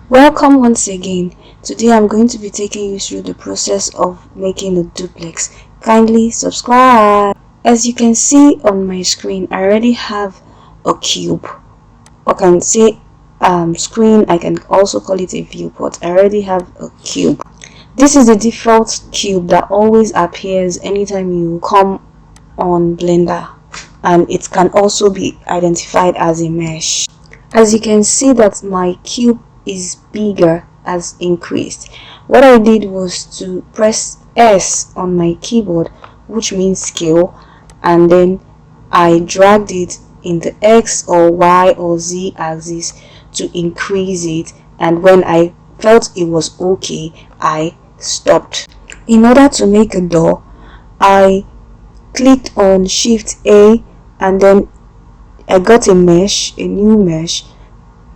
Welcome once again. Today I'm going to be taking you through the process of making a duplex. Kindly subscribe. As you can see on my screen, I already have a cube. I can say screen, I can also call it a viewport. I already have a cube. This is the default cube that always appears anytime you come on Blender, and it can also be identified as a mesh. As you can see that my cube is bigger, has increased. What I did was to press S on my keyboard, which means scale, and then I dragged it in the X or Y or Z axis to increase it, and when I felt it was okay, I stopped. In order to make a door, I clicked on Shift A, and then I got a mesh, a new mesh,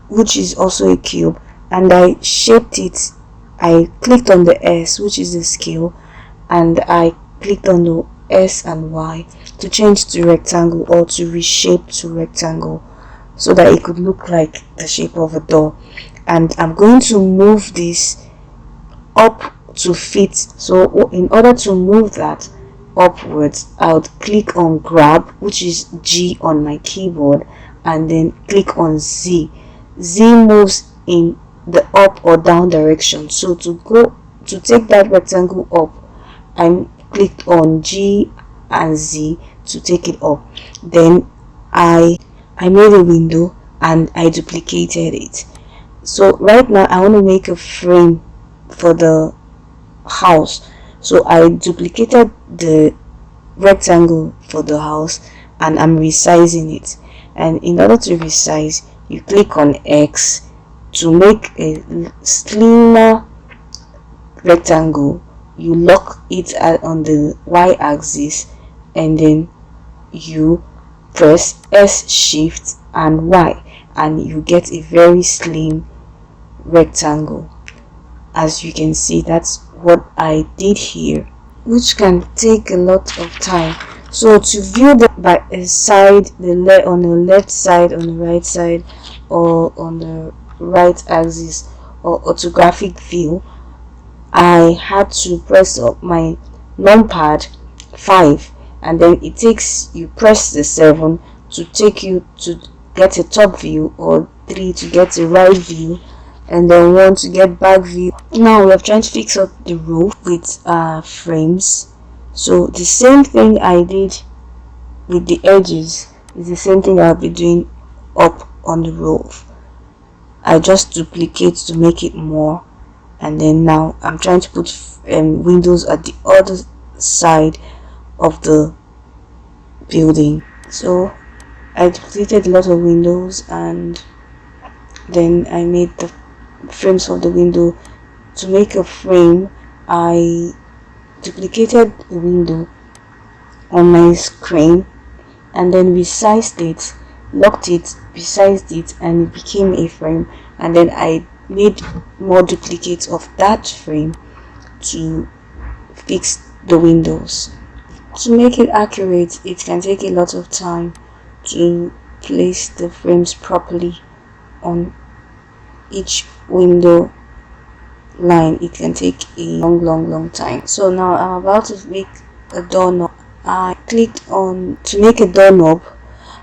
which is also a cube, and I shaped it. I clicked on the S, which is the scale, and I clicked on the S and Y to change to rectangle or to reshape to rectangle so that it could look like the shape of a door. And I'm going to move this up to fit. So in order to move that upwards, I would click on grab, which is G on my keyboard, and then click on Z. Z moves in the up or down direction. So to take that rectangle up, I clicked on G and Z to take it up. Then I made a window and I duplicated it. So right now I want to make a frame for the house. So I duplicated the rectangle for the house and I'm resizing it. And in order to resize, you click on X to make a slimmer rectangle. You lock it on the Y axis, and then you press S, Shift and Y, and you get a very slim rectangle. As you can see, that's what I did here, which can take a lot of time. So to view the by a side, on the left side, on the right side, or on the right axis, or orthographic view, I had to press up my numpad 5, and then you press the 7 to take you to get a top view, or 3 to get a right view, and then 1 to get back view. Now we are trying to fix up the roof with frames. So the same thing I did with the edges is the same thing I'll be doing up on the roof. I just duplicate to make it more, and then now I'm trying to put windows at the other side of the building. So I duplicated a lot of windows, and then I made the frames for the window. To make a frame, I duplicated the window on my screen and then resized it, locked it, resized it, and it became a frame. And then I made more duplicates of that frame to fix the windows. To make it accurate, it can take a lot of time to place the frames properly on each window line. It can take a long time. So now I'm about to make a doorknob. I clicked on to make a doorknob.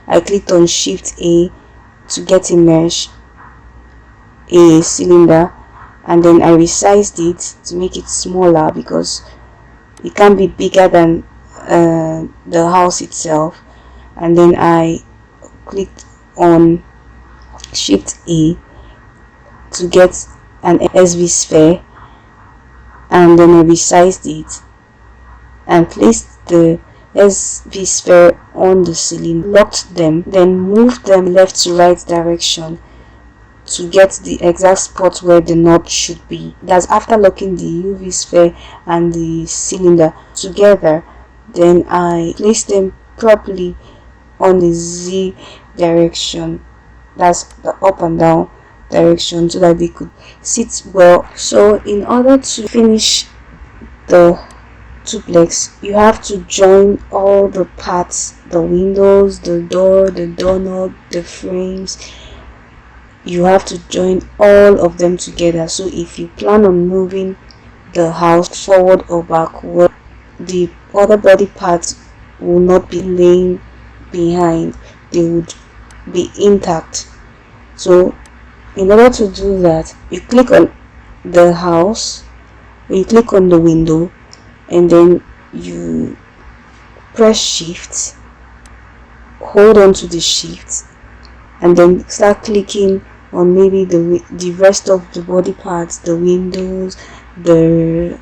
I clicked on Shift A to get a mesh, a cylinder, and then I resized it to make it smaller because it can be bigger than the house itself. And then I clicked on Shift A to get an SV sphere, and then I resized it and placed the SV sphere on the ceiling, locked them, then moved them left to right direction to get the exact spot where the knob should be. That's after locking the UV sphere and the cylinder together. Then I placed them properly on the Z direction, that's the up and down direction, so that they could sit well. So in order to finish the duplex, you have to join all the parts, the windows, the door, the doorknob, the frames. you have to join all of them together. So if you plan on moving the house forward or backward, the other body parts will not be laying behind, they would be intact. So in order to do that, you click on the house, you click on the window, and then you press shift, hold on to the shift, and then start clicking on maybe the rest of the body parts, the windows, the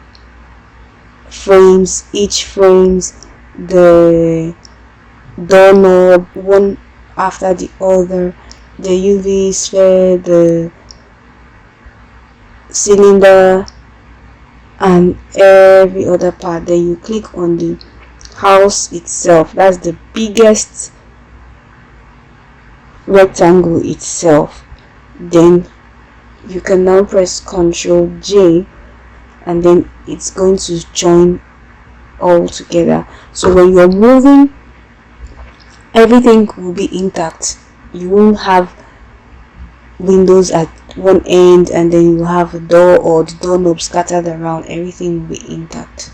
frames, each frames, the doorknob, one after the other, the UV sphere, the cylinder, and every other part. Then you click on the house itself, that's the biggest rectangle itself. Then you can now press Ctrl J, and then it's going to join all together. So when you're moving, everything will be intact. You won't have windows at one end and then you have a door or the doorknob scattered around. Everything will be intact.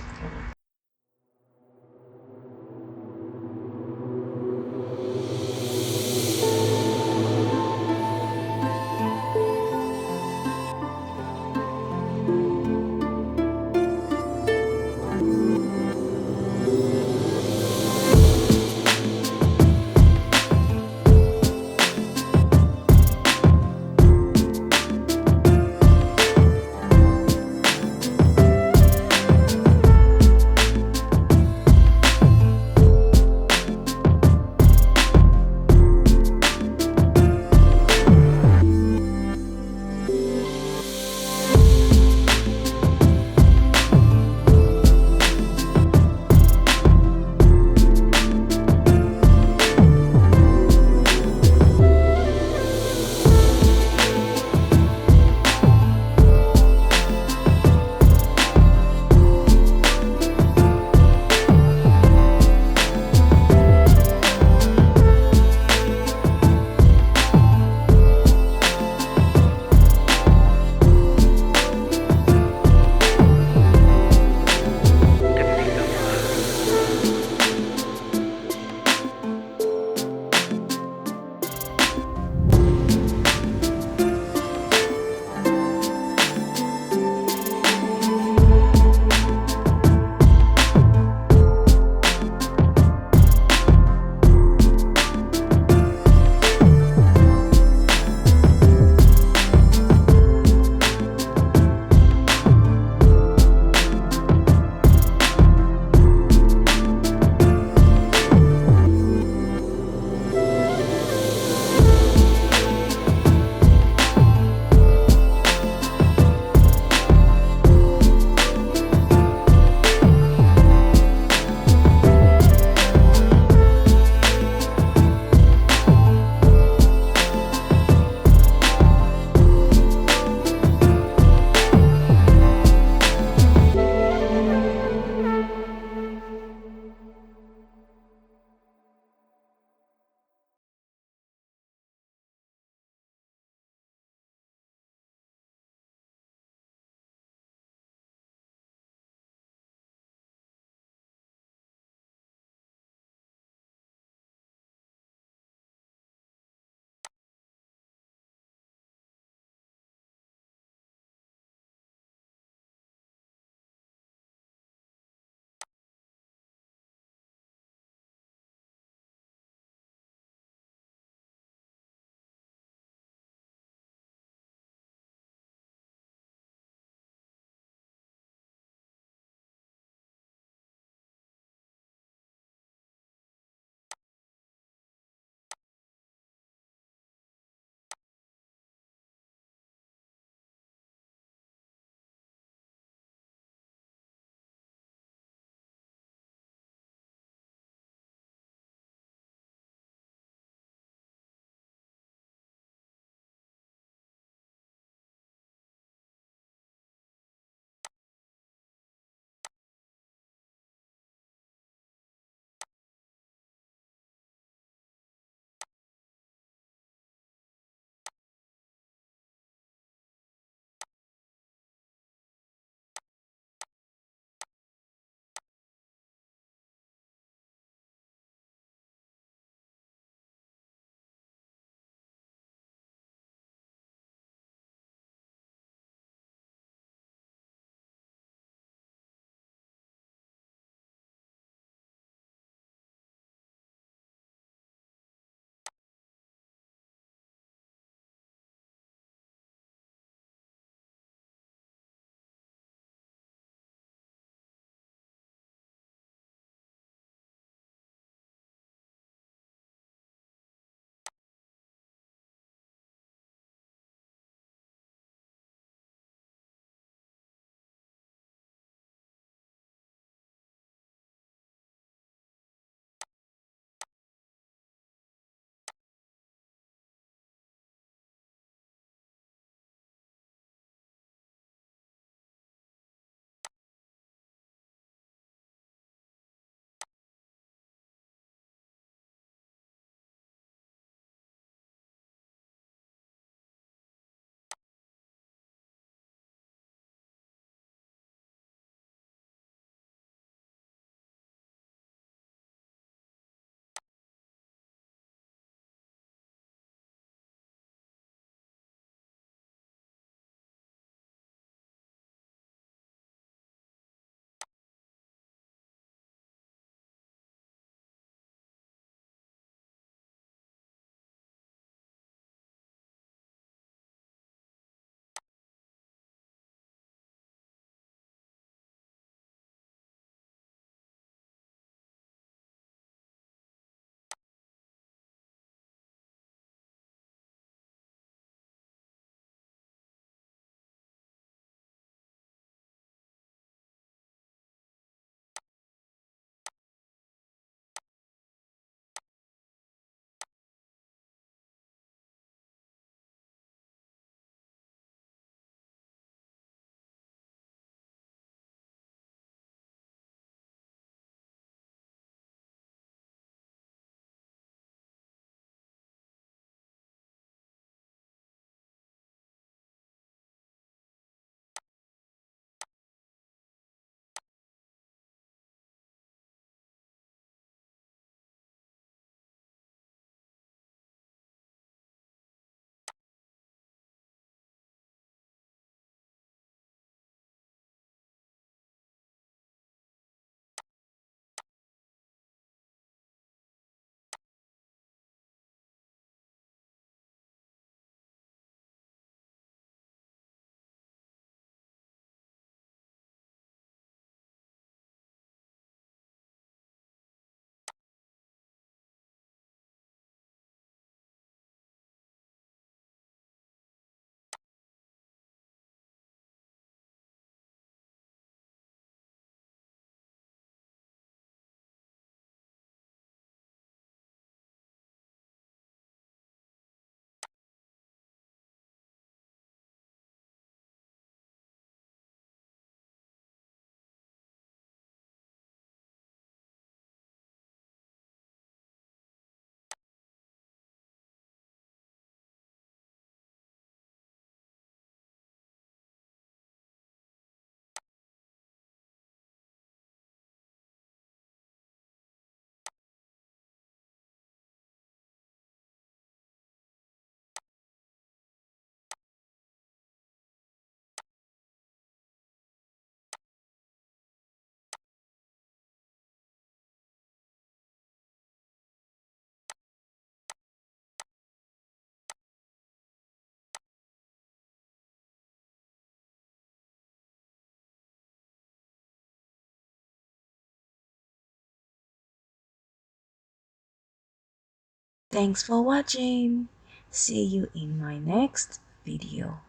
Thanks for watching. See you in my next video.